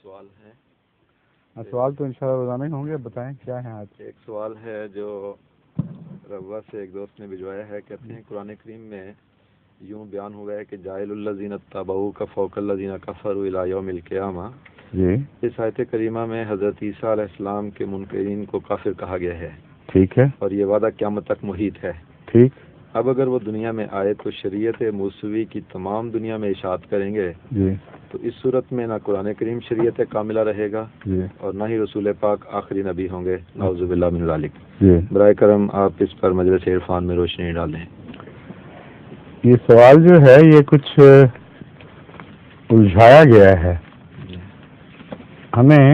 سوال ہیں. سوال تو انشاءاللہ روزانہ ہی ہوں گے. بتائیں کیا ہیں آج. ایک سوال ہے جو روا سے ایک دوست نے بھجوایا ہے. کہتے ہیں قرآن کریم میں یوں بیان ہوا ہے کہ جاعل الذین اتبعوک فوق الذین کفروا الی یوم القیامہ. جی. اس آیت کریمہ میں حضرت عیسیٰ علیہ السلام کے منکرین کو کافر کہا گیا ہے. ٹھیک ہے. اور یہ وعدہ قیامت تک محیط ہے. ٹھیک. اب اگر وہ دنیا میں آئے تو شریعت موسوی کی تمام دنیا میں اشاعت کریں گے. جی. تو اس صورت میں نہ قرآن کریم شریعت کاملہ رہے گا. جی. اور نہ ہی رسول پاک آخری نبی ہوں گے. نعوذ باللہ من ذالک. جی. برائے کرم آپ اس پر مجلس عرفان میں روشنی ڈالیں. یہ سوال جو ہے یہ کچھ الجھایا گیا ہے. ہمیں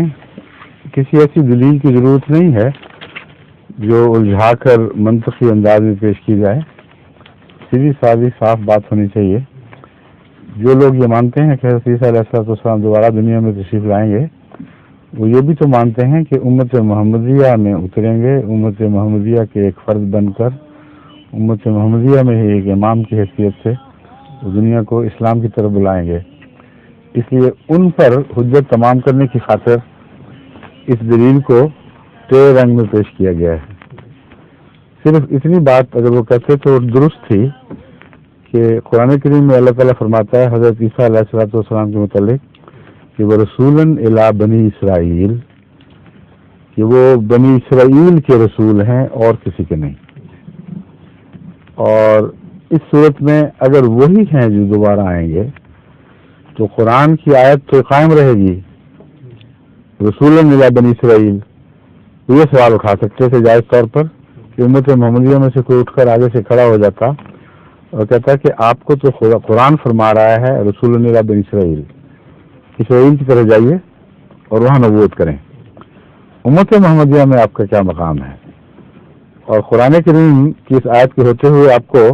کسی ایسی دلیل کی ضرورت نہیں ہے جو الجھا کر منطقی انداز میں پیش کی جائے. سیدھی سادی صاف بات ہونی چاہیے. جو لوگ یہ مانتے ہیں کہ حضرت عیسیٰ علیہ السلام دوبارہ دنیا میں تشریف لائیں گے وہ یہ بھی تو مانتے ہیں کہ امت محمدیہ میں اتریں گے. امت محمدیہ کے ایک فرد بن کر امت محمدیہ میں ہی ایک امام کی حیثیت سے وہ دنیا کو اسلام کی طرف بلائیں گے. اس لیے ان پر حجت تمام کرنے کی خاطر اس دلیل کو تیرے رنگ میں پیش کیا گیا ہے. صرف اتنی بات اگر وہ کہتے تو درست تھی کہ قرآن کریم میں اللہ تعالیٰ فرماتا ہے حضرت عیسیٰ علیہ السلام کے متعلق کہ وہ رسولاً الی بنی اسرائیل، کہ وہ بنی اسرائیل کے رسول ہیں اور کسی کے نہیں. اور اس صورت میں اگر وہی ہیں جو دوبارہ آئیں گے تو قرآن کی آیت تو قائم رہے گی رسولاً الی بنی اسرائیل. یہ سوال اٹھا سکتے تھے جائز طور پر کہ امت محمدیہ میں سے کوئی اٹھ کر آگے سے کھڑا ہو جاتا اور کہتا کہ آپ کو تو قرآن فرما رہا ہے رسولاً الی بنی اسرائیل، اسرائیل کی طرف جائیے اور وہاں نبوت کریں. امت محمدیہ میں آپ کا کیا مقام ہے؟ اور قرآن کریم کی اس آیت کے ہوتے ہوئے آپ کو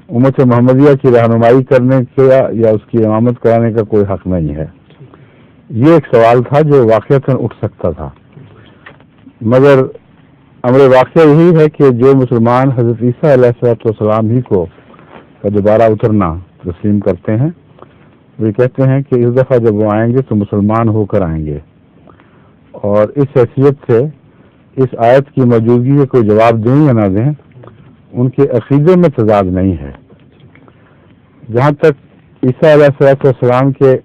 امت محمدیہ کی رہنمائی کرنے کا یا اس کی امامت کرانے کا کوئی حق نہیں ہے. یہ ایک سوال تھا جو واقعتاً اٹھ سکتا تھا، مگر امر واقعہ یہی ہے کہ جو مسلمان حضرت عیسیٰ علیہ السلام ہی کو کا دوبارہ اترنا تسلیم کرتے ہیں وہ کہتے ہیں کہ اس دفعہ جب وہ آئیں گے تو مسلمان ہو کر آئیں گے. اور اس حیثیت سے اس آیت کی موجودگی کا کوئی جواب دیں یا نہ دیں ان کے عقیدے میں تضاد نہیں ہے. جہاں تک عیسیٰ علیہ السلام کے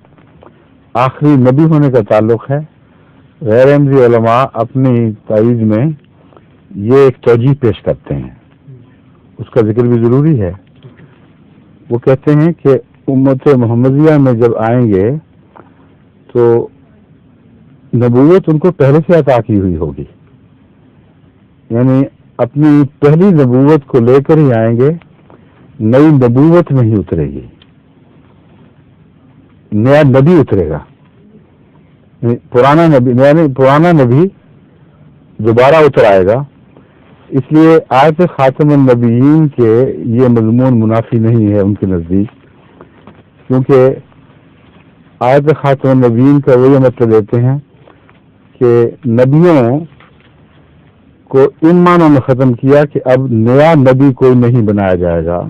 آخری نبی ہونے کا تعلق ہے، غیر احمدی علماء اپنی تائید میں یہ ایک توجیہ پیش کرتے ہیں، اس کا ذکر بھی ضروری ہے. وہ کہتے ہیں کہ امت محمدیہ میں جب آئیں گے تو نبوت ان کو پہلے سے عطا کی ہوئی ہوگی، یعنی اپنی پہلی نبوت کو لے کر ہی آئیں گے، نئی نبوت میں ہی اترے گی، نیا نبی اترے گا. پرانا نبی دوبارہ اتر آئے گا. اس لیے آیت خاتم النبیین کے یہ مضمون منافی نہیں ہے ان کے نزدیک، کیونکہ آیت خاتم النبیین کا وہ یہ مطلب دیتے ہیں کہ نبیوں کو ان معنوں میں ختم کیا کہ اب نیا نبی کوئی نہیں بنایا جائے گا.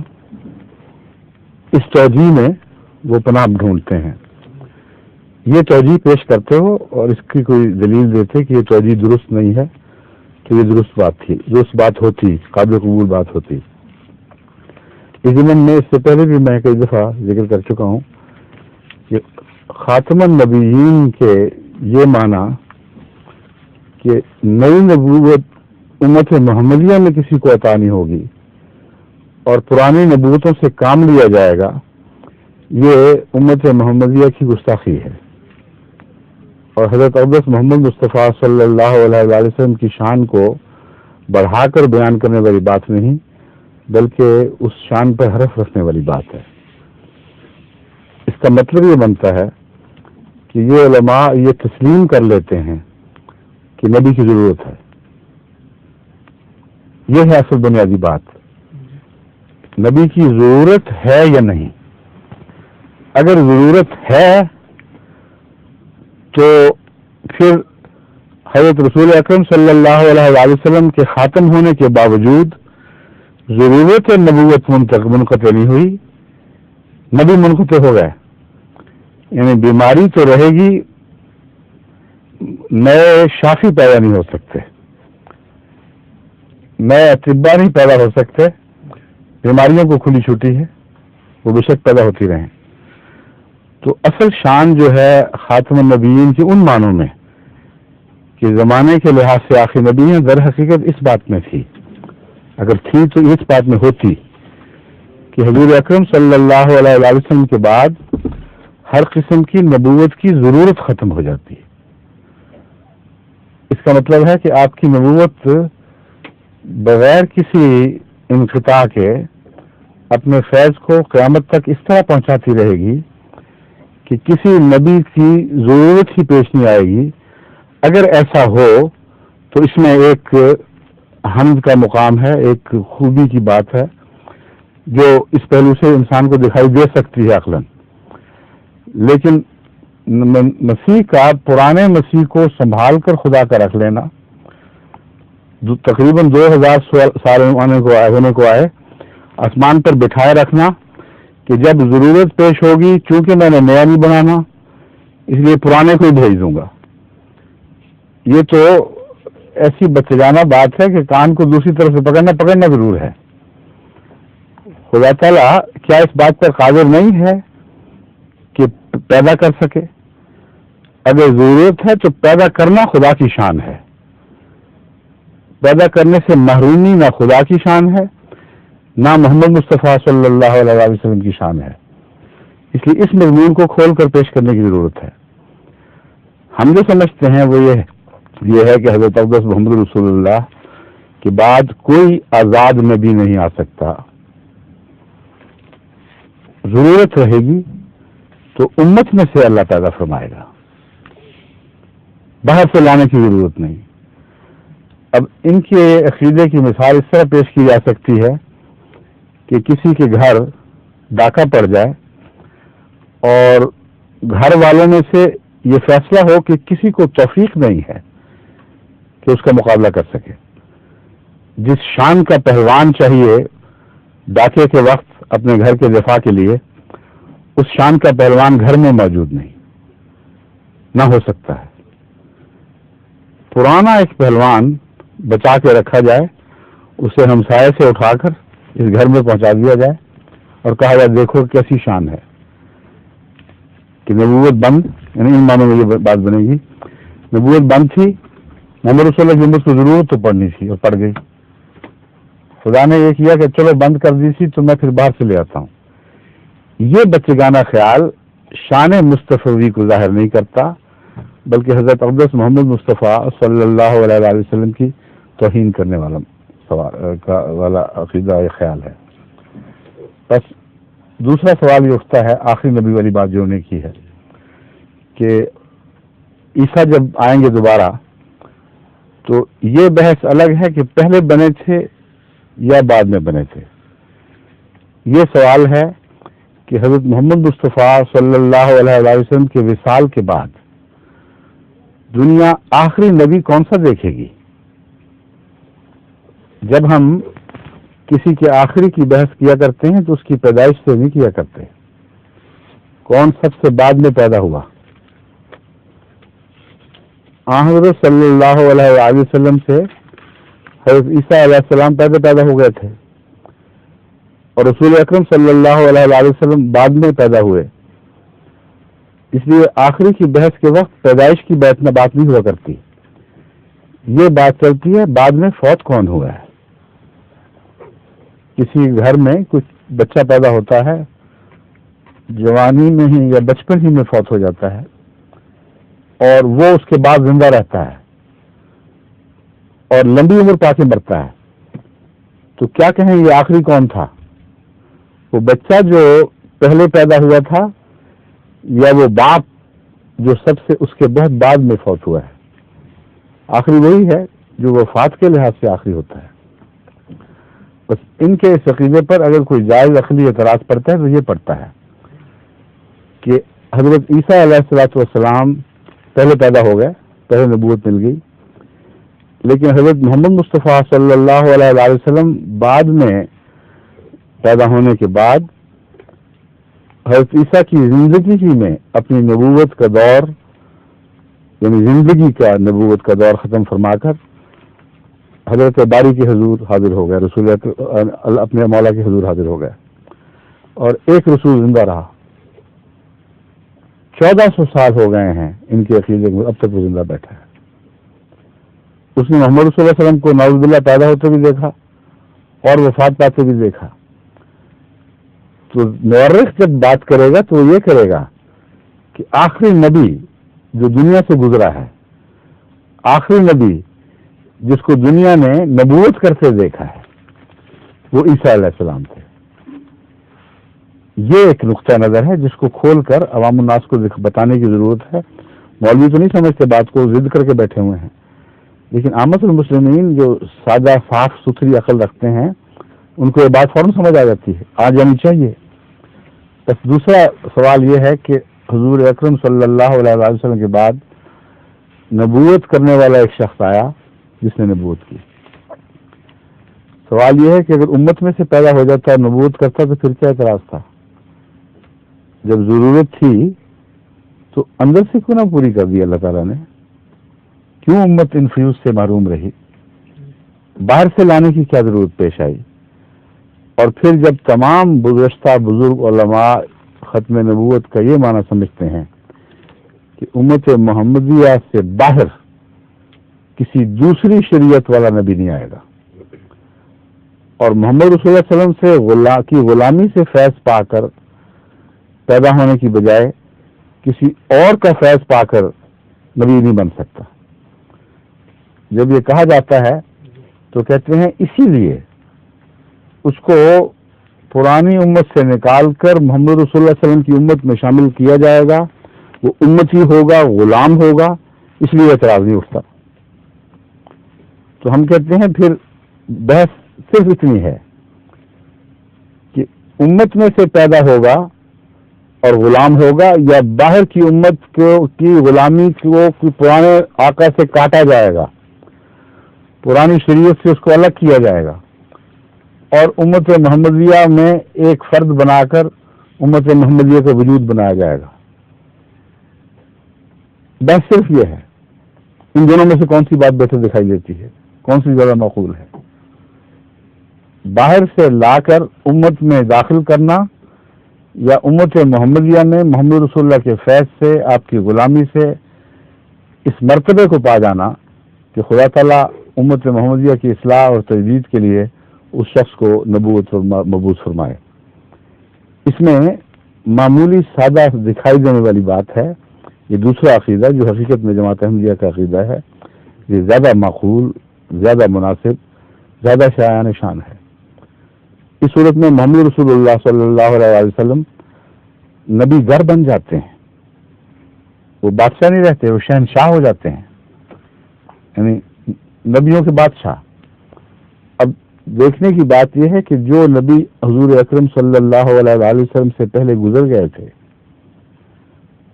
اس توجیہ میں وہ پناہ ڈھونڈتے ہیں. یہ توجیہ پیش کرتے ہو اور اس کی کوئی دلیل دیتے کہ یہ توجیہ درست نہیں ہے تو یہ درست بات تھی، درست بات ہوتی، قابل قبول بات ہوتی. اس ضمن میں اس سے پہلے بھی میں کئی دفعہ ذکر کر چکا ہوں کہ خاتم النبیین کے یہ معنی کہ نئی نبوت امت محمدیہ میں کسی کو عطا نہیں ہوگی اور پرانی نبوتوں سے کام لیا جائے گا، یہ امت محمدیہ کی گستاخی ہے. اور حضرت اقدس محمد مصطفیٰ صلی اللہ علیہ وسلم کی شان کو بڑھا کر بیان کرنے والی بات نہیں بلکہ اس شان پر حرف رکھنے والی بات ہے. اس کا مطلب یہ بنتا ہے کہ یہ علماء یہ تسلیم کر لیتے ہیں کہ نبی کی ضرورت ہے. یہ ہے اصل بنیادی بات، نبی کی ضرورت ہے یا نہیں. اگر ضرورت ہے تو پھر حضرت رسول اکرم صلی اللہ علیہ وسلم کے خاتم ہونے کے باوجود ضرورت نبوت منقطع نہیں ہوئی، نبی منقطع ہو گئے. یعنی بیماری تو رہے گی نئے شافی پیدا نہیں ہو سکتے، نئے اطباء نہیں پیدا ہو سکتے، بیماریوں کو کھلی چھوٹی ہے، وہ بے شک پیدا ہوتی رہیں۔ تو اصل شان جو ہے خاتم النبیین کی ان معنوں میں کہ زمانے کے لحاظ سے آخری نبی ہیں، در حقیقت اس بات میں تھی، اگر تھی تو اس بات میں ہوتی کہ حضور اکرم صلی اللہ علیہ وآلہ وسلم کے بعد ہر قسم کی نبوت کی ضرورت ختم ہو جاتی ہے۔ اس کا مطلب ہے کہ آپ کی نبوت بغیر کسی انقطاع کے اپنے فیض کو قیامت تک اس طرح پہنچاتی رہے گی کہ کسی نبی کی ضرورت ہی پیش نہیں آئے گی۔ اگر ایسا ہو تو اس میں ایک حمد کا مقام ہے، ایک خوبی کی بات ہے جو اس پہلو سے انسان کو دکھائی دے سکتی ہے عقلاً، لیکن مسیح کا، پرانے مسیح کو سنبھال کر خدا کا رکھ لینا، تقریباً 2000 سال ہونے کو آئے، آسمان پر بٹھائے رکھنا کہ جب ضرورت پیش ہوگی، چونکہ میں نے نیا نہیں بنانا اس لیے پرانے کو ہی بھیج دوں گا، یہ تو ایسی بچگانہ بات ہے کہ کان کو دوسری طرف سے پکڑنا ضرور ہے۔ خدا تعالیٰ کیا اس بات پر قادر نہیں ہے کہ پیدا کر سکے؟ اگر ضرورت ہے تو پیدا کرنا خدا کی شان ہے، پیدا کرنے سے محرومی نہ خدا کی شان ہے نہ محمد مصطفیٰ صلی اللہ علیہ وسلم کی شان ہے۔ اس لیے اس مضمون کو کھول کر پیش کرنے کی ضرورت ہے۔ ہم جو سمجھتے ہیں وہ یہ ہے کہ حضرت اقدس محمد رسول اللہ کے بعد کوئی آزاد نبی نہیں آ سکتا، ضرورت رہے گی تو امت میں سے اللہ پیدا فرمائے گا، باہر سے لانے کی ضرورت نہیں۔ اب ان کے عقیدے کی مثال اس طرح پیش کی جا سکتی ہے کہ کسی کے گھر ڈاکہ پڑ جائے اور گھر والوں میں سے یہ فیصلہ ہو کہ کسی کو توفیق نہیں ہے کہ اس کا مقابلہ کر سکے، جس شان کا پہلوان چاہیے ڈاکے کے وقت اپنے گھر کے دفاع کے لیے، اس شان کا پہلوان گھر میں موجود نہیں، نہ ہو سکتا ہے۔ پرانا ایک پہلوان بچا کے رکھا جائے، اسے ہمسائے سے اٹھا کر اس گھر میں پہنچا دیا جائے اور کہا جائے دیکھو کیسی شان ہے کہ نبوت بند، یعنی ان معنوں میں یہ بات بنے گی، نبوت بند تھی، محمد رسول اللہ کی کو ضرورت تو پڑنی تھی اور پڑ گئی، خدا نے یہ کیا کہ چلو بند کر دی تھی تو میں پھر باہر سے لے آتا ہوں۔ یہ بچگانہ خیال شان مصطفی کو ظاہر نہیں کرتا، بلکہ حضرت اقدس محمد مصطفیٰ صلی اللہ علیہ وسلم کی توہین کرنے والا عقیدہ یہ خیال ہے۔ بس دوسرا سوال یہ اٹھتا ہے، آخری نبی والی بات جو انہوں نے کی ہے کہ عیسیٰ جب آئیں گے دوبارہ تو یہ بحث الگ ہے کہ پہلے بنے تھے یا بعد میں بنے تھے۔ یہ سوال ہے کہ حضرت محمد مصطفیٰ صلی اللہ علیہ وسلم کے وصال کے بعد دنیا آخری نبی کون سا دیکھے گی؟ جب ہم کسی کے آخری کی بحث کیا کرتے ہیں تو اس کی پیدائش سے نہیں کیا کرتے، کون سب سے بعد میں پیدا ہوا؟ حضرت صلی اللہ علیہ وسلم سے حضرت عیسیٰ علیہ السلام پیدا ہو گئے تھے، اور رسول اکرم صلی اللہ علیہ وسلم بعد میں پیدا ہوئے، اس لیے آخری کی بحث کے وقت پیدائش کی بات نہیں ہوا کرتی، یہ بات چلتی ہے بعد میں فوت کون ہوا ہے۔ کسی گھر میں کچھ بچہ پیدا ہوتا ہے، جوانی میں ہی یا بچپن ہی میں فوت ہو جاتا ہے اور وہ اس کے بعد زندہ رہتا ہے اور لمبی عمر پا کے مرتا ہے، تو کیا کہیں یہ آخری کون تھا؟ وہ بچہ جو پہلے پیدا ہوا تھا یا وہ باپ جو سب سے اس کے بہت بعد میں فوت ہوا ہے؟ آخری وہی ہے جو وفات کے لحاظ سے آخری ہوتا ہے۔ بس ان کے اس عقیدے پر اگر کوئی جائز عقلی اعتراض پڑتا ہے تو یہ پڑتا ہے کہ حضرت عیسیٰ علیہ السلام پہلے پیدا ہو گئے، پہلے نبوت مل گئی، لیکن حضرت محمد مصطفیٰ صلی اللہ علیہ وسلم بعد میں پیدا ہونے کے بعد حضرت عیسیٰ کی زندگی ہی میں اپنی نبوت کا دور یعنی زندگی کا نبوت کا دور ختم فرما کر حضرت باری کے حضور حاضر ہو گئے، رسول اپنے مولا کے حضور حاضر ہو گئے، اور ایک رسول زندہ رہا۔ 1400 سال ہو گئے ہیں ان کے عقیدے میں، اب تک وہ زندہ بیٹھا ہے۔ اس نے محمد صلی اللہ علیہ وسلم کو نعوذ باللہ پیدا ہوتے بھی دیکھا اور وفات پاتے بھی دیکھا۔ تو مورخ جب بات کرے گا تو وہ یہ کرے گا کہ آخری نبی جو دنیا سے گزرا ہے، آخری نبی جس کو دنیا نے نبوت کرتے دیکھا ہے، وہ عیسیٰ علیہ السلام تھے۔ یہ ایک نقطہ نظر ہے جس کو کھول کر عوام الناس کو بتانے کی ضرورت ہے۔ مولوی تو نہیں سمجھتے بات کو، ضد کر کے بیٹھے ہوئے ہیں، لیکن عامت المسلمین جو سادہ صاف ستھری عقل رکھتے ہیں ان کو یہ بات فوراً سمجھ آ جاتی ہے، آ جانی چاہیے۔ بس دوسرا سوال یہ ہے کہ حضور اکرم صلی اللہ علیہ وسلم کے بعد نبوت کرنے والا ایک شخص آیا جس نے نبوت کی۔ سوال یہ ہے کہ اگر امت میں سے پیدا ہو جاتا اور نبوت کرتا تو پھر کیا اعتراض تھا؟ جب ضرورت تھی تو اندر سے کیوں نہ پوری کر دی اللہ تعالیٰ نے؟ کیوں امت انفیوز سے محروم رہی؟ باہر سے لانے کی کیا ضرورت پیش آئی؟ اور پھر جب تمام گزشتہ بزرگ علماء ختم نبوت کا یہ معنی سمجھتے ہیں کہ امت محمدیہ سے باہر کسی دوسری شریعت والا نبی نہیں آئے گا، اور محمد رسول اللہ صلی اللہ علیہ وسلم سے غلامی سے فیض پا کر پیدا ہونے کی بجائے کسی اور کا فیض پا کر نبی نہیں بن سکتا۔ جب یہ کہا جاتا ہے تو کہتے ہیں اسی لیے اس کو پرانی امت سے نکال کر محمد رسول اللہ صلی اللہ علیہ وسلم کی امت میں شامل کیا جائے گا، وہ امتی ہوگا، غلام ہوگا، اس لیے اعتراض نہیں اٹھتا۔ تو ہم کہتے ہیں پھر بحث صرف اتنی ہے کہ امت میں سے پیدا ہوگا اور غلام ہوگا، یا باہر کی امت کی غلامی کو پرانے آقا سے کاٹا جائے گا، پرانی شریعت سے اس کو الگ کیا جائے گا اور امت محمدیہ میں ایک فرد بنا کر امت محمدیہ کا وجود بنایا جائے گا۔ بس صرف یہ ہے، ان دونوں میں سے کون سی بات بہتر دکھائی دیتی ہے، کون سی زیادہ معقول ہے؟ باہر سے لا کر امت میں داخل کرنا، یا امت محمدیہ میں محمد رسول اللہ کے فیض سے، آپ کی غلامی سے اس مرتبے کو پا جانا کہ خدا تعالیٰ امت محمدیہ کی اصلاح اور تجدید کے لیے اس شخص کو نبوت مبعوث فرمائے۔ اس میں معمولی سادہ دکھائی دینے والی بات ہے، یہ دوسرا عقیدہ جو حقیقت میں جماعت احمدیہ کا عقیدہ ہے، یہ زیادہ معقول، زیادہ مناسب، زیادہ شایان شان ہے۔ اس صورت میں محمد رسول اللہ صلی اللہ علیہ وسلم نبی گر بن جاتے ہیں، وہ بادشاہ نہیں رہتے، وہ شہنشاہ ہو جاتے ہیں، یعنی نبیوں کے بادشاہ۔ اب دیکھنے کی بات یہ ہے کہ جو نبی حضور اکرم صلی اللہ علیہ وسلم سے پہلے گزر گئے تھے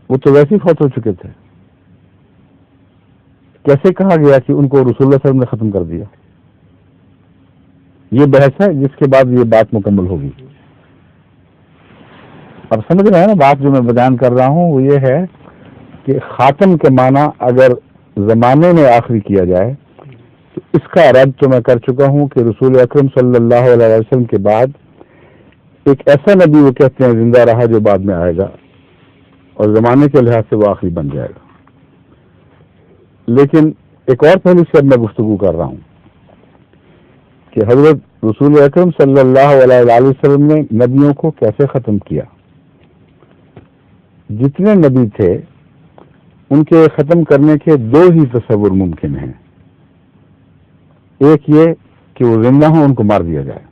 وہ تو ویسے ہی فوت ہو چکے تھے، کیسے کہا گیا کہ ان کو رسول اللہ صلی اللہ علیہ وسلم نے ختم کر دیا؟ یہ بحث ہے جس کے بعد یہ بات مکمل ہوگی۔ اب سمجھ رہے ہیں نا بات جو میں بیان کر رہا ہوں؟ وہ یہ ہے کہ خاتم کے معنی اگر زمانے میں آخری کیا جائے تو اس کا رد تو میں کر چکا ہوں کہ رسول اکرم صلی اللہ علیہ وسلم کے بعد ایک ایسا نبی وہ کہتے ہیں زندہ رہا جو بعد میں آئے گا، اور زمانے کے لحاظ سے وہ آخری بن جائے گا۔ لیکن ایک اور پہلو سے اب میں گفتگو کر رہا ہوں کہ حضرت رسول اکرم صلی اللہ علیہ وسلم نے نبیوں کو کیسے ختم کیا۔ جتنے نبی تھے ان کے ختم کرنے کے دو ہی تصور ممکن ہیں، ایک یہ کہ وہ زندہ ہوں ان کو مار دیا جائے،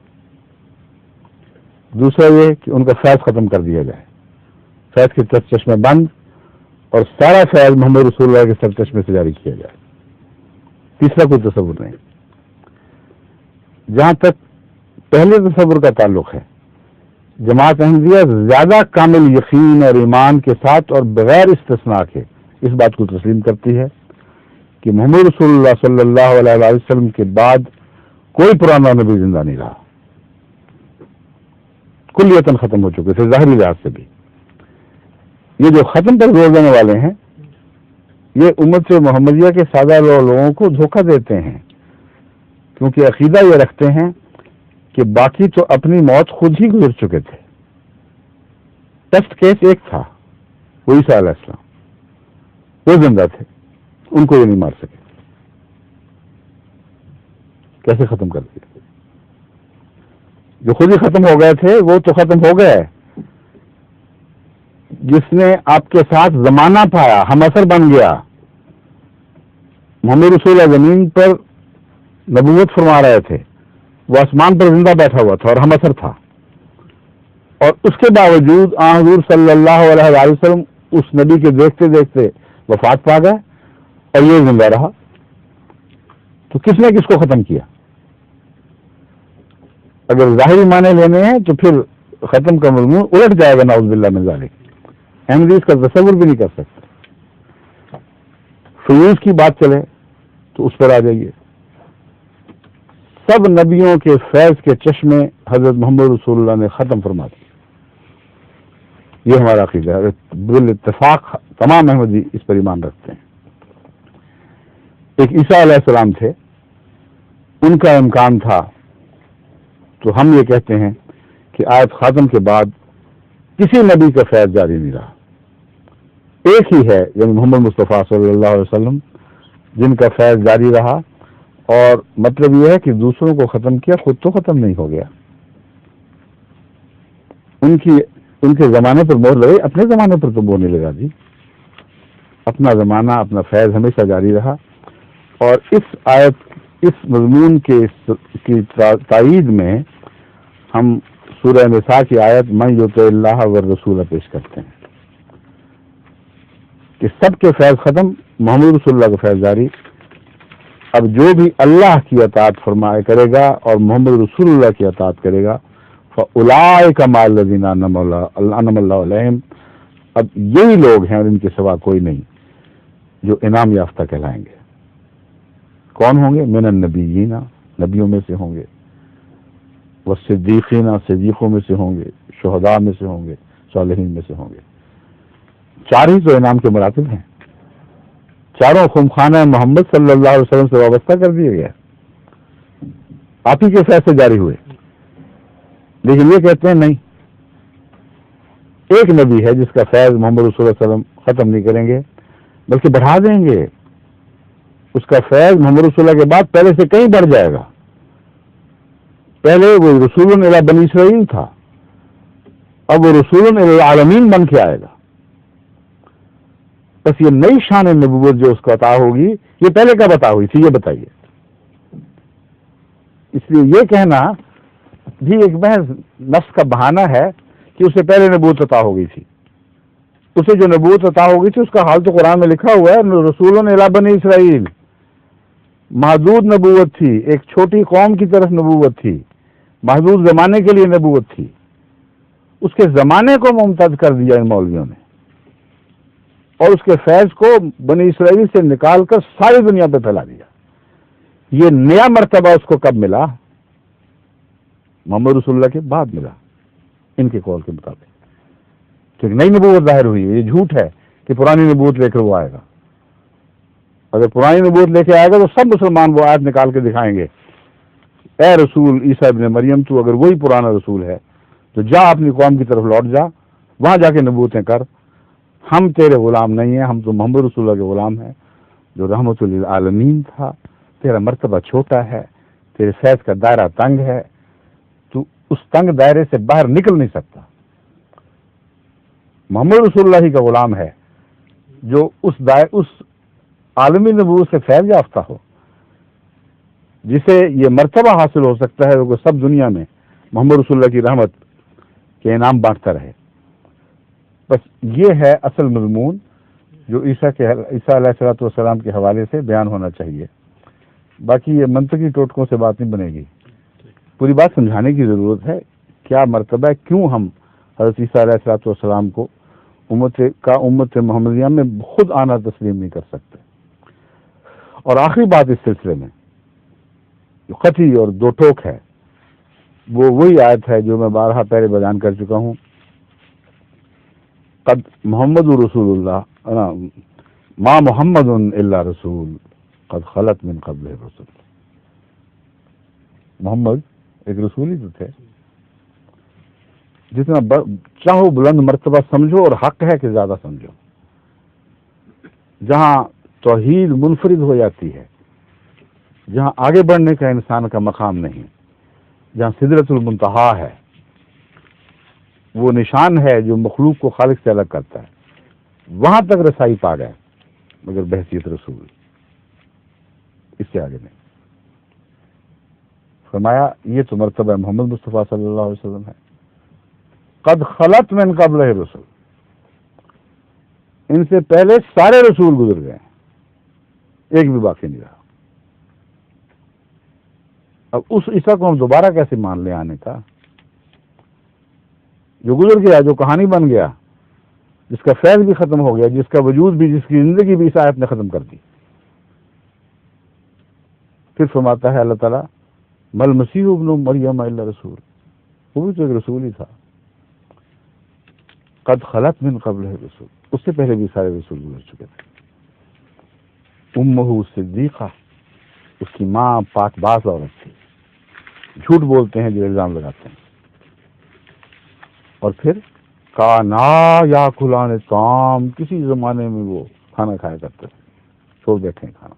دوسرا یہ کہ ان کا فیض ختم کر دیا جائے، فیض کے چشمے بند، اور سارا فیض محمد رسول اللہ کے سر چشمے سے جاری کیا جائے۔ تیسرا کوئی تصور نہیں۔ جہاں تک پہلے تصور کا تعلق ہے، جماعت احمدیہ زیادہ کامل یقین اور ایمان کے ساتھ اور بغیر استثناء کے اس بات کو تسلیم کرتی ہے کہ محمد رسول اللہ صلی اللہ علیہ وسلم کے بعد کوئی پرانا نبی زندہ نہیں رہا، کلیتاً ختم ہو چکے تھے ظاہری لحاظ سے بھی۔ یہ جو ختم پر زور دینے والے ہیں یہ امت محمدیہ کے سادہ لوگوں کو دھوکہ دیتے ہیں، کیونکہ عقیدہ یہ رکھتے ہیں کہ باقی تو اپنی موت خود ہی گزر چکے تھے، ٹیسٹ کیس ایک تھا، وہ عیسیٰ علیہ السلام، وہ زندہ تھے، ان کو یہ نہیں مار سکے، کیسے ختم کر دیا؟ جو خود ہی ختم ہو گئے تھے وہ تو ختم ہو گئے، جس نے آپ کے ساتھ زمانہ پایا، ہم اثر بن گیا۔ محمد رسول زمین پر نبوت فرما رہے تھے، وہ آسمان پر زندہ بیٹھا ہوا تھا اور ہم اثر تھا، اور اس کے باوجود حضور صلی اللہ علیہ وآلہ وسلم اس نبی کے دیکھتے دیکھتے وفات پا گئے اور یہ زندہ رہا۔ تو کس نے کس کو ختم کیا؟ اگر ظاہری معنی لینے ہیں تو پھر ختم کا مضمون الٹ جائے گا، نعوذ باللہ من ذالک، احمدی اس کا تصور بھی نہیں کر سکتے۔ فیوز کی بات چلے تو اس پر آ جائیے، سب نبیوں کے فیض کے چشمے حضرت محمد رسول اللہ نے ختم فرما دی، یہ ہمارا عقیدہ ہے، بالاتفاق تمام احمدی اس پر ایمان رکھتے ہیں۔ ایک عیسیٰ علیہ السلام تھے، ان کا امکان تھا، تو ہم یہ کہتے ہیں کہ آیت خاتم کے بعد کسی نبی کا فیض جاری نہیں رہا، ایک ہی ہے یعنی محمد مصطفیٰ صلی اللہ علیہ وسلم جن کا فیض جاری رہا، اور مطلب یہ ہے کہ دوسروں کو ختم کیا، خود تو ختم نہیں ہو گیا۔ ان کے زمانے پر مہر لگی، اپنے زمانے پر تو مہر نہیں لگا دی، اپنا زمانہ اپنا فیض ہمیشہ جاری رہا۔ اور اس آیت، اس مضمون کی تائید میں ہم سورہ نساء کی آیت من یطع اللہ والرسول پیش کرتے ہیں کہ سب کے فیض ختم، محمد رسول اللہ کا فیض جاری۔ اب جو بھی اللہ کی اطاعت فرمائے کرے گا اور محمد رسول اللہ کی اطاعت کرے گا، فَأُولَٰئِکَ مَعَ الَّذِينَ أَنْعَمَ اللَّهُ عَلَيْهِمْ، اب یہی لوگ ہیں اور ان کے سوا کوئی نہیں جو انعام یافتہ کہلائیں گے۔ کون ہوں گے؟ من النبیین، نبیوں میں سے ہوں گے، والصدیقین، صدیقوں میں سے ہوں گے، شہداء میں سے ہوں گے، صالحین میں سے ہوں گے۔ چار ہی تو انعام کے مراتب ہیں، چاروں خمخانہ محمد صلی اللہ علیہ وسلم سے وابستہ کر دیے گئے، آپ ہی کے فیصلے جاری ہوئے۔ لیکن یہ کہتے ہیں نہیں، ایک نبی ہے جس کا فیض محمد رسول اللہ علیہ وسلم ختم نہیں کریں گے بلکہ بڑھا دیں گے، اس کا فیض محمد رسول اللہ کے بعد پہلے سے کہیں بڑھ جائے گا۔ پہلے وہ رسول الی بنی اسرائیل تھا، اب وہ رسول الی العالمین بن کے آئے گا۔ بس یہ نئی شان نبوت جو اس کو عطا ہوگی، یہ پہلے کب عطا ہوئی تھی یہ بتائیے؟ اس لیے یہ کہنا بھی ایک محض نفس کا بہانہ ہے کہ اسے پہلے نبوت عطا ہو گئی تھی۔ اسے جو نبوت عطا ہو گئی تھی اس کا حال تو قرآن میں لکھا ہوا ہے، رسول الی بنی اسرائیل، محدود نبوت تھی، ایک چھوٹی قوم کی طرف نبوت تھی، محدود زمانے کے لیے نبوت تھی، اس کے زمانے کو ممتاز کر دیا ان مولویوں نے، اور اس کے فیض کو بنی اسرائیل سے نکال کر ساری دنیا پہ پھیلا دیا۔ یہ نیا مرتبہ اس کو کب ملا؟ محمد رسول اللہ کے بعد ملا، ان کے قول کے مطابق، کیونکہ نئی نبوت ظاہر ہوئی ہے۔ یہ جھوٹ ہے کہ پرانی نبوت لے کر وہ آئے گا۔ اگر پرانی نبوت لے کے آئے گا تو سب مسلمان وہ آیت نکال کے دکھائیں گے، اے رسول عیسیٰ ابن مریم، تو اگر وہی پرانا رسول ہے تو جا اپنی قوم کی طرف لوٹ جا، وہاں جا کے نبوتیں کر، ہم تیرے غلام نہیں ہیں، ہم تو محمد رسول اللہ کے غلام ہیں جو رحمت للعالمین تھا۔ تیرا مرتبہ چھوٹا ہے، تیرے فیض کا دائرہ تنگ ہے، تو اس تنگ دائرے سے باہر نکل نہیں سکتا۔ محمد رسول اللہ ہی کا غلام ہے جو اس عالمی نبوت سے فیض یافتہ ہو، جسے یہ مرتبہ حاصل ہو سکتا ہے وہ سب دنیا میں محمد رسول اللہ کی رحمت کے انعام بانٹتا رہے۔ بس یہ ہے اصل مضمون جو عیسیٰ علیہ السلام کے حوالے سے بیان ہونا چاہیے۔ باقی یہ منطقی ٹوٹکوں سے بات نہیں بنے گی، پوری بات سمجھانے کی ضرورت ہے، کیا مرتبہ ہے، کیوں ہم حضرت عیسیٰ علیہ السلام کو امت محمدیہ میں خود آنا تسلیم نہیں کر سکتے۔ اور آخری بات اس سلسلے میں جو قطعی اور دو ٹوک ہے، وہ وہی آیت ہے جو میں بارہا پہلے بیان کر چکا ہوں، قد محمد رسول اللہ ما محمد الا رسول قد خلت من قبل الرسل. محمد ایک رسول ہی تو تھے. جتنا چاہو بلند مرتبہ سمجھو اور حق ہے کہ زیادہ سمجھو. جہاں توحید منفرد ہو جاتی ہے، جہاں آگے بڑھنے کا انسان کا مقام نہیں، جہاں سدرۃ المنتہا ہے، وہ نشان ہے جو مخلوق کو خالق سے الگ کرتا ہے، وہاں تک رسائی پا گئے، مگر بحیثیت رسول، اس سے آگے نہیں. فرمایا یہ تو مرتبہ محمد مصطفیٰ صلی اللہ علیہ وسلم ہے. قد خلت من قبل رسول، ان سے پہلے سارے رسول گزر گئے، ایک بھی باقی نہیں رہا. اب اس عیسیٰ کو ہم دوبارہ کیسے مان لیں آنے کا؟ جو گزر گیا، جو کہانی بن گیا، جس کا فیض بھی ختم ہو گیا، جس کا وجود بھی، جس کی زندگی بھی اس آیت نے ختم کر دی. پھر فرماتا ہے اللہ تعالیٰ مل مسیح ابن مریم الا رسول، وہ بھی تو ایک رسول ہی تھا. قد خلت من قبل رسول، اس سے پہلے بھی سارے رسول گزر چکے تھے. امہ صدیقہ، اس کی ماں پاک باز عورت تھی. جھوٹ بولتے ہیں جو الزام لگاتے ہیں. اور پھر کانا یاکلان الطعام، کسی زمانے میں وہ کھانا کھایا کرتے تھے. چھوڑ بیٹھے ہیں کھانا،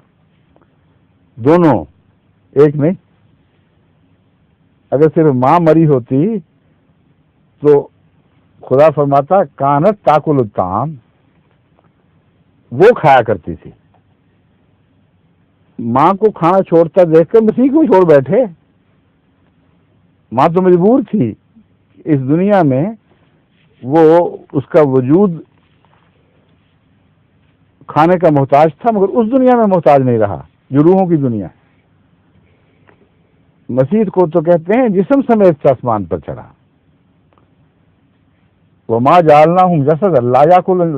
دونوں ایک نہیں. اگر صرف ماں مری ہوتی تو خدا فرماتا کانت تاکل الطعام، وہ کھایا کرتی تھی. ماں کو کھانا چھوڑتا دیکھ کر مسیح کو چھوڑ بیٹھے. ماں تو مجبور تھی. اس دنیا میں وہ، اس کا وجود کھانے کا محتاج تھا، مگر اس دنیا میں محتاج نہیں رہا جو روحوں کی دنیا ہے. مسیح کو تو کہتے ہیں جسم سمیت آسمان پر چڑھا. وما جعلناہم جسدا لا یاکلون،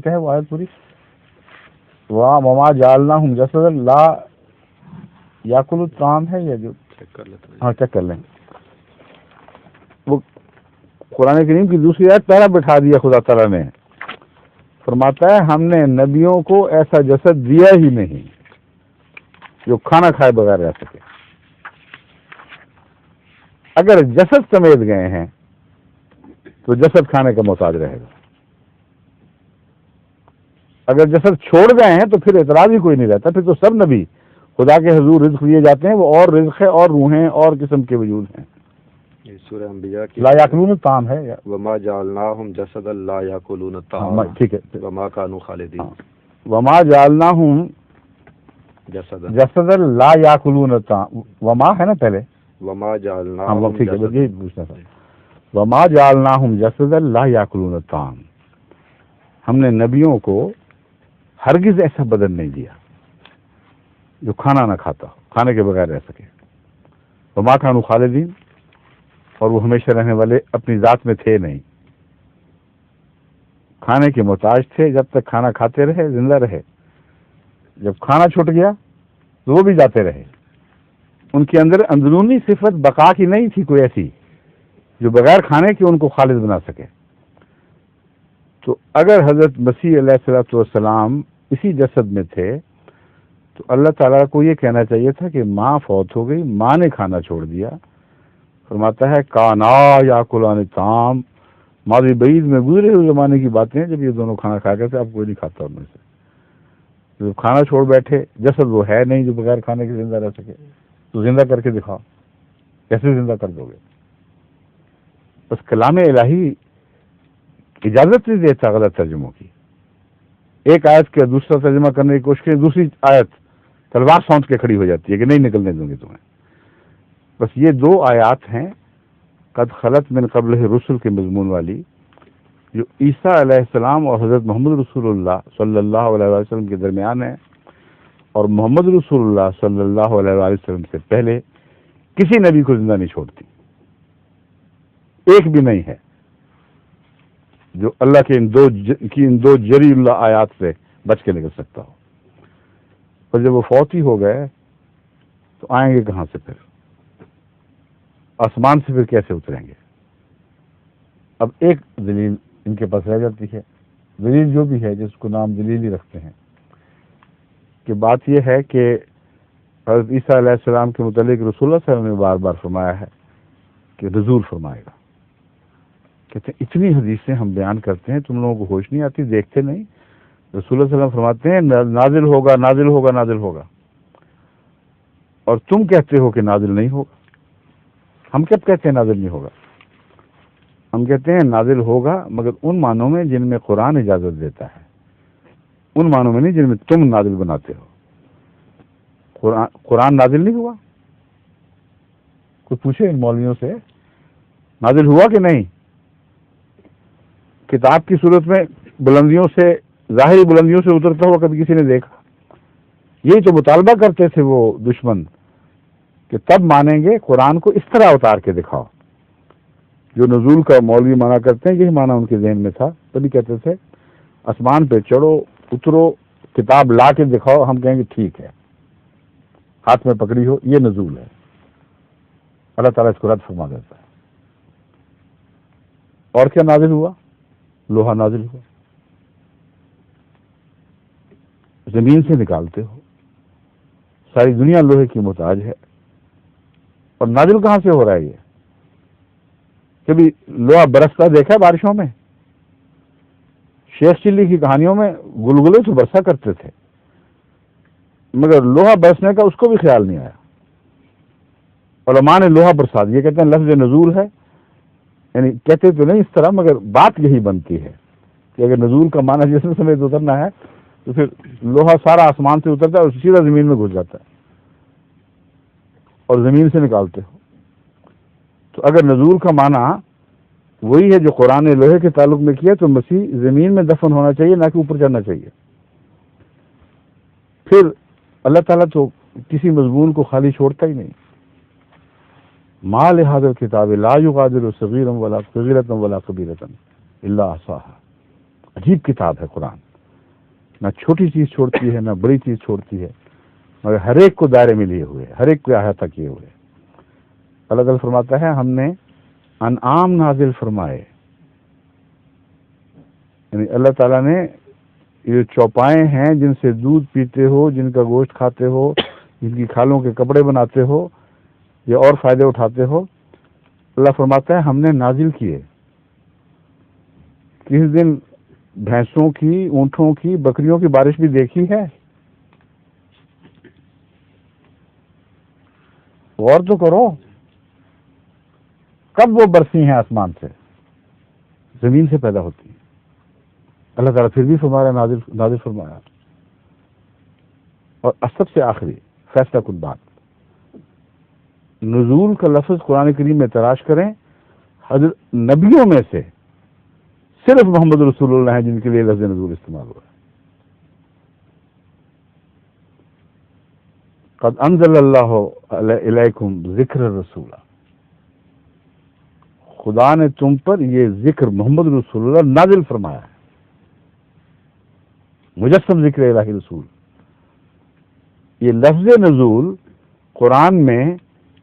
کیا ہے وہ آیت پوری؟ وما جعلناہم جسدا لا یاکل الطعام ہے، یا جو ہاں چیک کر لیں. وہ قرآن کریم کی دوسری آیت پہلا بٹھا دیا خدا تعالیٰ نے. فرماتا ہے ہم نے نبیوں کو ایسا جسد دیا ہی نہیں جو کھانا کھائے بغیر رہ سکے. اگر جسد سمیت گئے ہیں تو جسد کھانے کا محتاج رہے گا. اگر جسد چھوڑ گئے ہیں تو پھر اعتراض ہی کوئی نہیں رہتا. پھر تو سب نبی خدا کے حضور رزق لیے جاتے ہیں، وہ اور رزق ہے، اور روحیں اور قسم کے وجود ہیں. سورہ انبیاء کی لا یاکلون الطعام ہے، وما جعلناہم جسدا لا یاکلون الطعام، ٹھیک ہے، وما کانوا خالدین. وما جعلناہم جسدا لا یاکلون الطعام، وما ہے نا پہلے، وما جعلناہم، ٹھیک ہے، یہ پوچھنا تھا. وما جعلناہم جسدا لا یاکلون الطعام، ہم نے نبیوں کو ہرگز ایسا بدن نہیں دیا جو کھانا نہ کھاتا، کھانے کے بغیر رہ سکے. وما کانوا خالدین، اور وہ ہمیشہ رہنے والے اپنی ذات میں تھے نہیں. کھانے کے محتاج تھے جب تک کھانا کھاتے رہے، زندہ رہے. جب کھانا چھوٹ گیا تو وہ بھی جاتے رہے. ان کے اندر اندرونی صفت بقا کی نہیں تھی کوئی ایسی جو بغیر کھانے کے ان کو خالص بنا سکے. تو اگر حضرت مسیح علیہ الصلوۃ والسلام اسی جسد میں تھے تو اللہ تعالیٰ کو یہ کہنا چاہیے تھا کہ ماں فوت ہو گئی، ماں نے کھانا چھوڑ دیا. فرماتا ہے کانا یاکلان الطعام، ماضی بعید میں گزرے ہوئے زمانے کی باتیں ہیں جب یہ دونوں کھانا کھا کرتے. اب کوئی نہیں کھاتا ان میں سے. جب کھانا چھوڑ بیٹھے، جسد وہ ہے نہیں جو بغیر کھانے کے زندہ رہ سکے. تو زندہ کر کے دکھاؤ، کیسے زندہ کر دو گے؟ بس کلام الہی اجازت نہیں دیتا غلط ترجموں کی. ایک آیت کا دوسرا ترجمہ کرنے کی کوشش کریں، دوسری آیت تلوار سونت کے کھڑی ہو جاتی ہے کہ نہیں نکلنے دوں گی تمہیں. بس یہ دو آیات ہیں قد خلت من قبل رسل کے مضمون والی، جو عیسیٰ علیہ السلام اور حضرت محمد رسول اللہ صلی اللہ علیہ وسلم کے درمیان ہے، اور محمد رسول اللہ صلی اللہ علیہ وسلم سے پہلے کسی نبی کو زندہ نہیں چھوڑتی. ایک بھی نہیں ہے جو اللہ کے ان دو جری اللہ آیات سے بچ کے نکل سکتا ہو. اور جب وہ فوت ہی ہو گئے تو آئیں گے کہاں سے؟ پھر آسمان سے پھر کیسے اتریں گے؟ اب ایک دلیل ان کے پاس رہ جاتی ہے دلیل جو بھی ہے جس کو نام دلیل ہی رکھتے ہیں، کہ بات یہ ہے کہ حضرت عیسیٰ علیہ السلام کے متعلق رسول اللہ صلی اللہ علیہ وسلم نے بار بار فرمایا ہے کہ نزول فرمائے گا. کہتے ہیں اتنی حدیثیں ہم بیان کرتے ہیں، تم لوگوں کو ہوش نہیں آتی، دیکھتے نہیں. رسول اللہ صلی اللہ علیہ وسلم فرماتے ہیں نازل ہوگا نازل ہوگا نازل ہوگا، اور تم کہتے ہو کہ نازل نہیں ہوگا. ہم کب کہتے ہیں نازل نہیں ہوگا؟ ہم کہتے ہیں نازل ہوگا مگر ان معنوں میں جن میں قرآن اجازت دیتا ہے، ان معنوں میں نہیں جن میں تم نازل بناتے ہو. قرآن نازل نہیں ہوا؟ کوئی پوچھے ان مولویوں سے نازل ہوا کہ نہیں؟ کتاب کی صورت میں بلندیوں سے، ظاہری بلندیوں سے اترتا ہوا کبھی کسی نے دیکھا؟ یہی تو مطالبہ کرتے تھے وہ دشمن کہ تب مانیں گے قرآن کو اس طرح اتار کے دکھاؤ. جو نزول کا مولوی مانا کرتے ہیں یہی مانا ان کے ذہن میں تھا. تبھی کہتے تھے آسمان پہ چڑھو اترو کتاب لا کے دکھاؤ، ہم کہیں گے ٹھیک ہے، ہاتھ میں پکڑی ہو، یہ نزول ہے. اللہ تعالیٰ اس کو رد فرما دیتا ہے. اور کیا نازل ہوا؟ لوہا نازل ہوا. زمین سے نکالتے ہو، ساری دنیا لوہے کی محتاج ہے، اور نازل کہاں سے ہو رہا ہے؟ یہ کبھی لوہا برستا دیکھا ہے بارشوں میں؟ شیخ چلی کی کہانیوں میں گلگلے تو برسا کرتے تھے، مگر لوہا برسنے کا اس کو بھی خیال نہیں آیا. علماء نے لوہا برسا دیا. کہتے ہیں لفظ نزول ہے، یعنی کہتے تو نہیں اس طرح مگر بات یہی بنتی ہے کہ اگر نزول کا معنی جسم سمیت اترنا ہے تو پھر لوہا سارا آسمان سے اترتا ہے اور سیدھا زمین میں گھس جاتا ہے اور زمین سے نکالتے ہو. تو اگر نزول کا معنی وہی ہے جو قرآن نے لوہے کے تعلق میں کیا تو مسیح زمین میں دفن ہونا چاہیے، نہ کہ اوپر چڑھنا چاہیے. پھر اللہ تعالیٰ تو کسی مضمون کو خالی چھوڑتا ہی نہیں. ما لهذا الكتاب لا يغادر صغيرا ولا صغيرة ولا كبيرة الا احصاها. عجیب کتاب ہے قرآن، نہ چھوٹی چیز چھوڑتی ہے نہ بڑی چیز چھوڑتی ہے، مگر ہر ایک کو دائرے میں لیے ہوئے، ہر ایک کو احاطہ کیے ہوئے. اللہ تعالیٰ فرماتا ہے ہم نے انعام نازل فرمائے، یعنی اللہ تعالیٰ نے یہ چوپائے ہیں جن سے دودھ پیتے ہو، جن کا گوشت کھاتے ہو، جن کی کھالوں کے کپڑے بناتے ہو یا اور فائدے اٹھاتے ہو. اللہ فرماتا ہے ہم نے نازل کیے. کس دن بھینسوں کی، اونٹوں کی، بکریوں کی بارش بھی دیکھی ہے؟ غور تو کرو. کب وہ برسی ہیں آسمان سے؟ زمین سے پیدا ہوتی ہیں. اللہ تعالیٰ پھر بھی فرما رہا ہے نازل فرمایا. اور سب سے آخری فیصلہ کن بات، نزول کا لفظ قرآن کریم میں تلاش کریں، حضرت نبیوں میں سے صرف محمد رسول اللہ ہیں جن کے لیے لفظ نزول استعمال ہوا ہے. قد انزل اللہ الیکم ذکر الرسول. خدا نے تم پر یہ ذکر محمد رسول اللہ نازل فرمایا ہے. مجسم ذکر الہی رسول. یہ لفظ نزول قرآن میں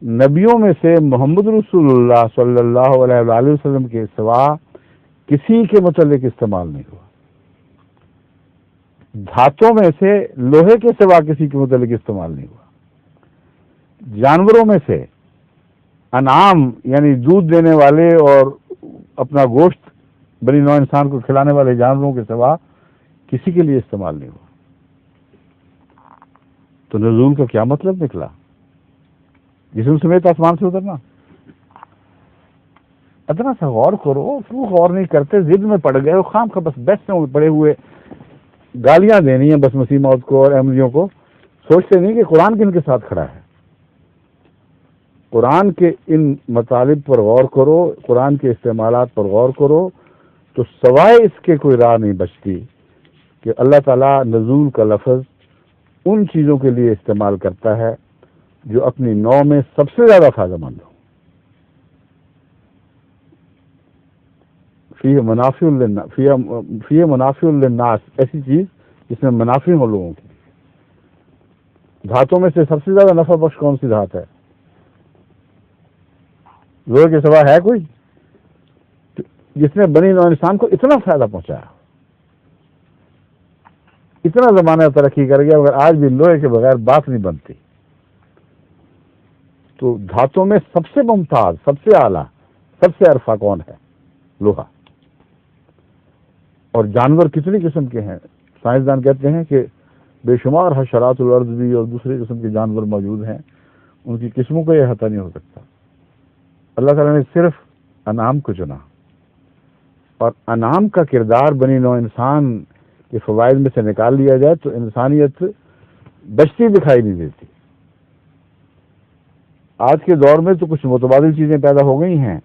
نبیوں میں سے محمد رسول اللہ صلی اللہ علیہ وآلہ وسلم کے سوا کسی کے متعلق استعمال نہیں ہوا. دھاتوں میں سے لوہے کے سوا کسی کے متعلق استعمال نہیں ہوا. جانوروں میں سے انعام یعنی دودھ دینے والے اور اپنا گوشت بنی نوع انسان کو کھلانے والے جانوروں کے سوا کسی کے لیے استعمال نہیں ہوا. تو نزول کا کیا مطلب نکلا؟ جسم سمیت آسمان سے اترنا. اتنا سا غور کرو. کیوں غور نہیں کرتے؟ ضد میں پڑ گئے ہو، خام کا بس بیس میں پڑے ہوئے گالیاں دینی ہیں بس مسیح موعود کو اور احمدیوں کو. سوچتے نہیں کہ قرآن کن کے ساتھ کھڑا ہے. قرآن کے ان مطالب پر غور کرو، قرآن کے استعمالات پر غور کرو، تو سوائے اس کے کوئی راہ نہیں بچتی کہ اللہ تعالیٰ نزول کا لفظ ان چیزوں کے لیے استعمال کرتا ہے جو اپنی نوع میں سب سے زیادہ فائدہ مند ہو. فیہ منافع للناس، ایسی چیز جس میں منافع ہو لوگوں کی. دھاتوں میں سے سب سے زیادہ نفع بخش کون سی دھات ہے؟ لوہے کے سوا ہے کوئی جس نے بنی نوع انسان کو اتنا فائدہ پہنچایا؟ اتنا زمانہ ترقی کر گیا مگر آج بھی لوہے کے بغیر بات نہیں بنتی. تو دھاتوں میں سب سے ممتاز، سب سے اعلیٰ، سب سے عرفہ کون ہے؟ لوہا. اور جانور کتنی قسم کے ہیں؟ سائنسدان کہتے ہیں کہ بے شمار حشرات الارض بھی اور دوسرے قسم کے جانور موجود ہیں، ان کی قسموں کا یہ احاطہ نہیں ہو سکتا. اللہ تعالیٰ نے صرف انعام کو چنا، اور انعام کا کردار بنی نوع انسان کے فوائد میں سے نکال لیا جائے تو انسانیت بچتی دکھائی نہیں دیتی. آج کے دور میں تو کچھ متبادل چیزیں پیدا ہو گئی ہیں.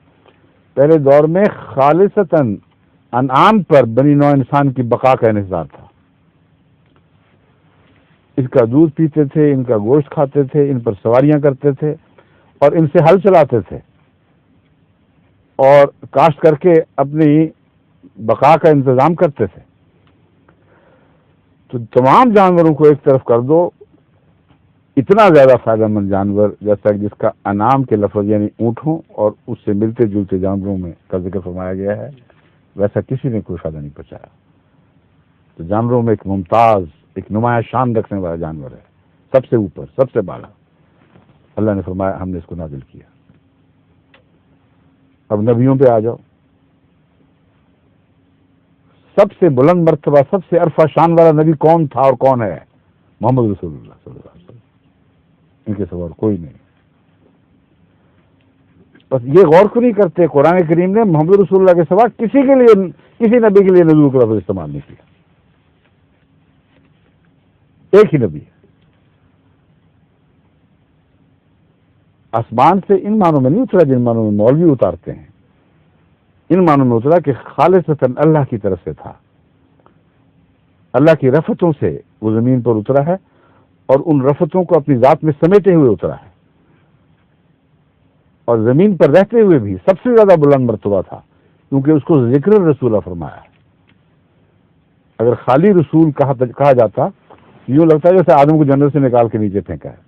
پہلے دور میں خالصتاً انعام پر بنی نوع انسان کی بقا کا انحصار تھا. اس کا دودھ پیتے تھے، ان کا گوشت کھاتے تھے، ان پر سواریاں کرتے تھے اور ان سے ہل چلاتے تھے اور کاشت کر کے اپنی بقا کا انتظام کرتے تھے. تو تمام جانوروں کو ایک طرف کر دو، اتنا زیادہ فائدہ مند جانور جیسا کہ جس کا انعام کے لفظ یعنی اونٹوں اور اس سے ملتے جلتے جانوروں میں کا ذکر فرمایا گیا ہے، ویسا کسی نے کوئی فائدہ نہیں پہنچایا. تو جانوروں میں ایک ممتاز، ایک نمایاں شان رکھنے والا جانور ہے، سب سے اوپر، سب سے بالا. اللہ نے فرمایا ہم نے اس کو نازل کیا. اب نبیوں پہ آ جاؤ. سب سے بلند مرتبہ، سب سے عرفہ شان والا نبی کون تھا اور کون ہے؟ محمد رسول اللہ صلی اللہ علیہ وسلم. ان کے سوا کوئی نہیں. بس یہ غور کو نہیں کرتے قرآن کریم نے محمد رسول اللہ کے سوا کسی کے لیے، کسی نبی کے لیے نزول کا لفظ استعمال نہیں کیا. ایک ہی نبی ہے. آسمان سے ان معنوں میں نہیں اترا جن معنوں میں مولوی اتارتے ہیں. ان معنوں میں اترا کہ خالصتاً اللہ کی طرف سے تھا. اللہ کی رفتوں سے وہ زمین پر اترا ہے اور ان رفتوں کو اپنی ذات میں سمیٹے ہوئے اترا ہے. اور زمین پر رہتے ہوئے بھی سب سے زیادہ بلند مرتبہ تھا کیونکہ اس کو ذکر رسولہ فرمایا ہے. اگر خالی رسول کہا جاتا یوں لگتا ہے جیسے آدم کو جنت سے نکال کے نیچے پھینکا ہے.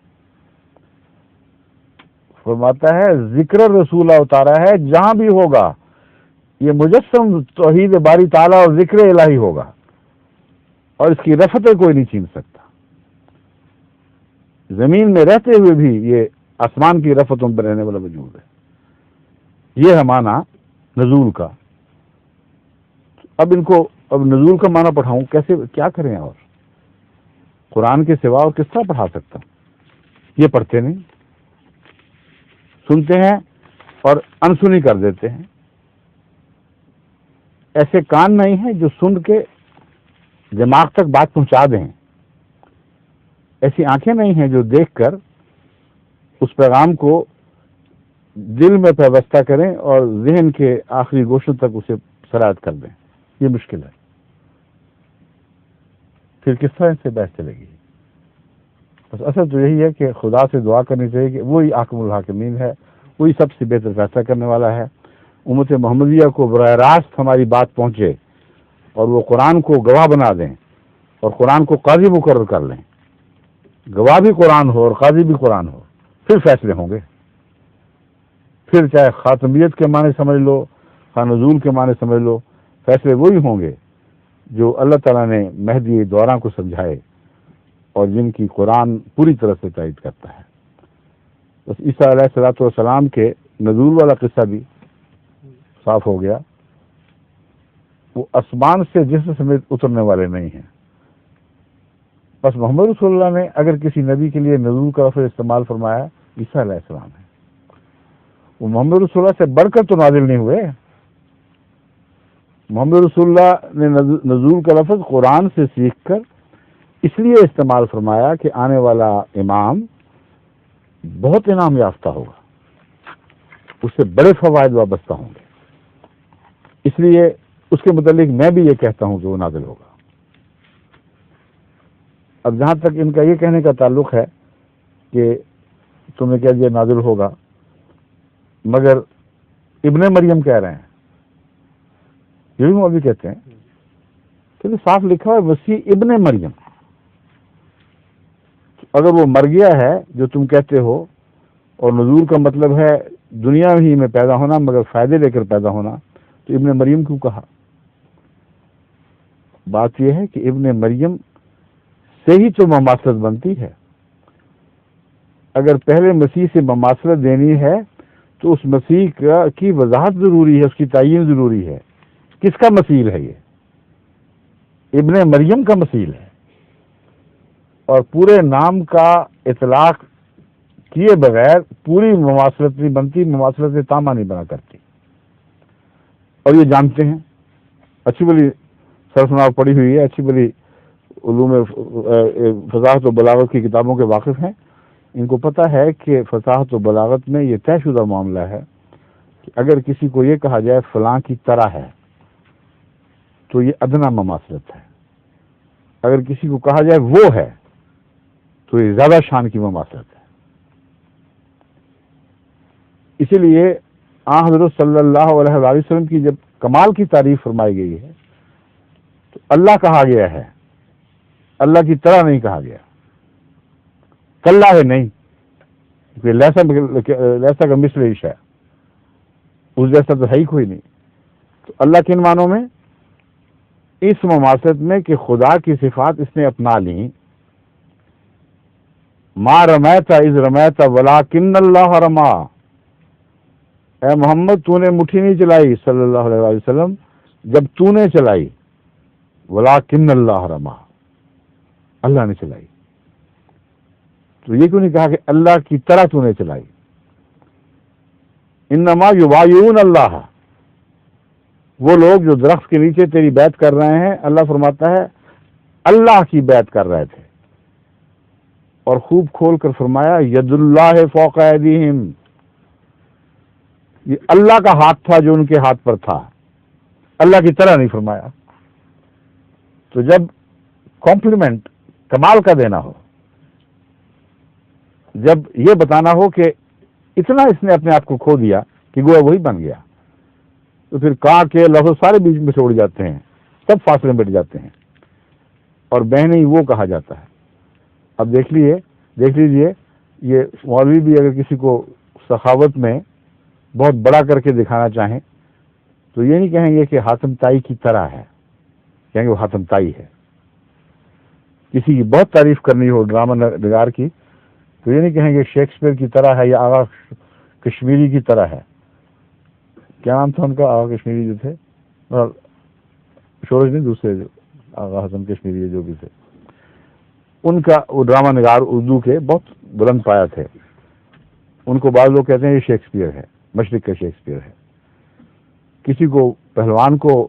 فرماتا ہے ذکر رسولہ اتارا ہے، جہاں بھی ہوگا یہ مجسم توحید باری تعالیٰ اور ذکر الہی ہوگا اور اس کی رفتیں کوئی نہیں چھین سکتا. زمین میں رہتے ہوئے بھی یہ آسمان کی رفتوں پر رہنے والا وجود ہے. یہ ہے معنی نزول کا. اب نزول کا معنی پڑھاؤں کیسے، کیا کریں؟ اور قرآن کے سوا اور کس طرح پڑھا سکتا ہوں؟ یہ پڑھتے نہیں، سنتے ہیں اور انسنی کر دیتے ہیں. ایسے کان نہیں ہیں جو سن کے دماغ تک بات پہنچا دیں. ایسی آنکھیں نہیں ہیں جو دیکھ کر اس پیغام کو دل میں پیوستہ کریں اور ذہن کے آخری گوشوں تک اسے سرایت کر دیں. یہ مشکل ہے. پھر کس طرح سے بحث چلے گی؟ بس اصل تو یہی ہے کہ خدا سے دعا کرنی چاہیے کہ وہی حاکم الحاکمین ہے، وہی سب سے بہتر فیصلہ کرنے والا ہے. امت محمدیہ کو براہ راست ہماری بات پہنچے اور وہ قرآن کو گواہ بنا دیں اور قرآن کو قاضی مقرر کر لیں. گواہ بھی قرآن ہو اور قاضی بھی قرآن ہو، پھر فیصلے ہوں گے. پھر چاہے خاتمیت کے معنی سمجھ لو، خواہ نزول کے معنی سمجھ لو، فیصلے وہی ہوں گے جو اللہ تعالیٰ نے مہدی دوراں کو سمجھائے اور جن کی قرآن پوری طرح سے تائید کرتا ہے. بس عیسیٰ علیہ الصلوۃ والسلام کے نزول والا قصہ بھی صاف ہو گیا. وہ آسمان سے جسم سمیت اترنے والے نہیں ہیں. بس محمد رسول اللہ نے اگر کسی نبی کے لیے نزول کا لفظ استعمال فرمایا عیسیٰ علیہ السلام ہے. وہ محمد رسول اللہ سے بڑھ کر تو نازل نہیں ہوئے. محمد رسول اللہ نے نزول کا لفظ قرآن سے سیکھ کر اس لیے استعمال فرمایا کہ آنے والا امام بہت انعام یافتہ ہوگا، اس سے بڑے فوائد وابستہ ہوں گے. اس لیے اس کے متعلق میں بھی یہ کہتا ہوں کہ وہ نازل ہوگا. اب جہاں تک ان کا یہ کہنے کا تعلق ہے کہ تم نے کہہ دیا نازل ہوگا، مگر ابن مریم کہہ رہے ہیں، یہ بھی مولوی کہتے ہیں کہ صاف لکھا ہے مسیح ابن مریم. اگر وہ مر گیا ہے جو تم کہتے ہو اور نزول کا مطلب ہے دنیا ہی میں پیدا ہونا مگر فائدے لے کر پیدا ہونا، تو ابن مریم کیوں کہا؟ بات یہ ہے کہ ابن مریم سے ہی تو مماثلت بنتی ہے. اگر پہلے مسیح سے مماثلت دینی ہے تو اس مسیح کی وضاحت ضروری ہے، اس کی تعین ضروری ہے. کس کا مثیل ہے؟ یہ ابن مریم کا مثیل ہے، اور پورے نام کا اطلاق کیے بغیر پوری مماثلت نہیں بنتی، مماثلت تامہ نہیں بنا کرتی. اور یہ جانتے ہیں، اچھی بلی سرفناو پڑھی ہوئی ہے، اچھی بلی علوم فصاحت و بلاغت کی کتابوں کے واقف ہیں. ان کو پتہ ہے کہ فصاحت و بلاغت میں یہ طے شدہ معاملہ ہے کہ اگر کسی کو یہ کہا جائے فلاں کی طرح ہے تو یہ ادنا مماثلت ہے. اگر کسی کو کہا جائے وہ ہے تو یہ زیادہ شان کی مماثلت ہے. اسی لیے آن حضرت صلی اللہ علیہ وآلہ وسلم کی جب کمال کی تعریف فرمائی گئی ہے تو اللہ کہا گیا ہے، اللہ کی طرح نہیں کہا گیا. کلّا ہے نہیں، لیسا کا مثل عیش ہے، اس جیسا تو ہے ہی کوئی نہیں. تو اللہ کن معنوں میں؟ اس مماثلت میں کہ خدا کی صفات اس نے اپنا لی. ما رمیت اذ رمیت ولکن اللہ رما. اے محمد تو نے مٹھی نہیں چلائی صلی اللہ علیہ وآلہ وسلم جب تو نے چلائی، ولکن اللہ رما، اللہ نے چلائی. تو یہ کیوں نہیں کہا کہ اللہ کی طرح تو نے چلائی؟ انما یبایعون اللہ، وہ لوگ جو درخت کے نیچے تیری بیعت کر رہے ہیں، اللہ فرماتا ہے اللہ کی بیعت کر رہے تھے. اور خوب کھول کر فرمایا ید اللہ فوق ایدیہم، یہ اللہ کا ہاتھ تھا جو ان کے ہاتھ پر تھا، اللہ کی طرح نہیں فرمایا. تو جب کمپلیمنٹ کمال کا دینا ہو، جب یہ بتانا ہو کہ اتنا اس نے اپنے آپ کو کھو دیا کہ گویا وہی بن گیا، تو پھر کا کے لفظ سارے بیچ میں چھوڑ جاتے ہیں، سب فاصلے بیٹھ جاتے ہیں، اور بہنیں وہ کہا جاتا ہے. اب دیکھ لیجئے یہ مولوی بھی اگر کسی کو سخاوت میں بہت بڑا کر کے دکھانا چاہیں تو یہ نہیں کہیں گے کہ حاتم طائی کی طرح ہے، کہیں گے وہ حاتم طائی ہے. کسی کی بہت تعریف کرنی ہو ڈرامہ نگار کی تو یہ نہیں کہیں گے شیکسپیئر کی طرح ہے یا آغا کشمیری کی طرح ہے. کیا نام تھا ان کا؟ آغا کشمیری جو تھے، اور شورج نہیں، دوسرے جو آغا حسن کشمیری جو بھی تھے، ان کا وہ ڈرامہ نگار اردو کے بہت بلند پایا تھے. ان کو بعض لوگ کہتے ہیں یہ شیکسپیئر ہے، مشرق کا شیکسپیئر ہے. کسی کو پہلوان کو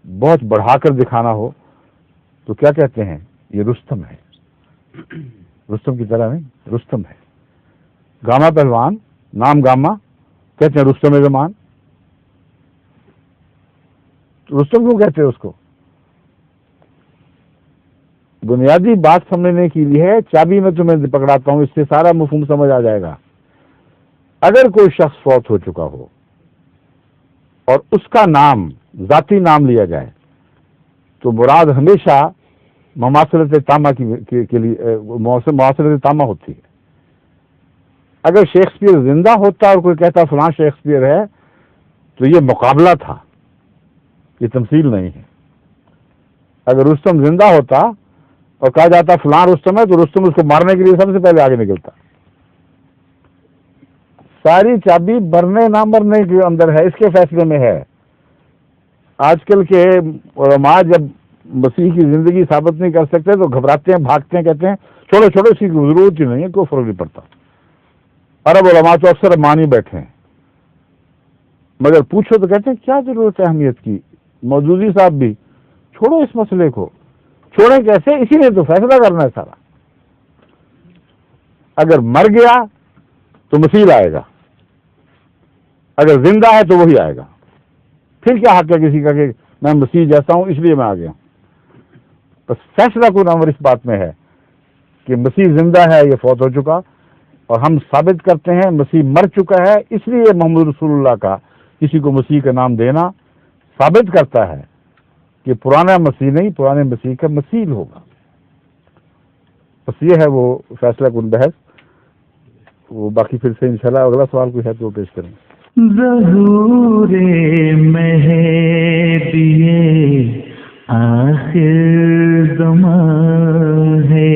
بہت بڑھا کر دکھانا ہو تو کیا کہتے ہیں؟ یہ رستم ہے. رستم کی طرح نہیں، رستم ہے. گاما پہلوان، نام گاما، کہتے ہیں رستم زمان. رستم کیوں کہتے ہیں اس کو؟ بنیادی بات سمجھنے کی لیے ہے، چابی میں تمہیں پکڑاتا ہوں، اس سے سارا مفہوم سمجھ آ جائے گا. اگر کوئی شخص فوت ہو چکا ہو اور اس کا نام ذاتی نام لیا جائے تو مراد ہمیشہ مماثلت تامہ کے لیے مماثلت تامہ ہوتی ہے. اگر شیکسپیئر زندہ ہوتا اور کوئی کہتا فلاں شیکسپیئر ہے تو یہ مقابلہ تھا، یہ تمثیل نہیں ہے. اگر رستم زندہ ہوتا اور کہا جاتا فلاں رستم ہے تو رستم اس کو مارنے کے لیے سب سے پہلے آگے نکلتا. ساری چابی مرنے نہ مرنے کے اندر ہے، اس کے فیصلے میں ہے. آج کل کے علماء جب مسیح کی زندگی ثابت نہیں کر سکتے تو گھبراتے ہیں، بھاگتے ہیں، کہتے ہیں چھوڑو اس کی ضرورت ہی نہیں ہے، کوئی فرق نہیں پڑتا. عرب علماء تو اکثر مانی بیٹھے ہیں، مگر پوچھو تو کہتے ہیں کیا ضرورت ہے اہمیت کی. مودودی صاحب بھی چھوڑو اس مسئلے کو. چھوڑیں کیسے؟ اسی لیے تو فیصلہ کرنا ہے سارا. اگر مر گیا تو مسیح آئے گا، اگر زندہ ہے تو وہی آئے گا. پھر کیا حق ہے کسی کا کہ میں مسیح جیسا ہوں اس لیے میں آ گیا. بس فیصلہ کو نامور اس بات میں ہے کہ مسیح زندہ ہے، یہ فوت ہو چکا، اور ہم ثابت کرتے ہیں مسیح مر چکا ہے. اس لیے محمد رسول اللہ کا کسی کو مسیح کا نام دینا ثابت کرتا ہے کہ پرانا مسیح نہیں، پرانے مسیح کا مثیل ہوگا. بس یہ ہے وہ فیصلہ کن بحث. وہ باقی پھر سے انشاءاللہ اگلا سوال کوئی ہے تو پیش کریں. ظہور مہدی آخر زماں ہے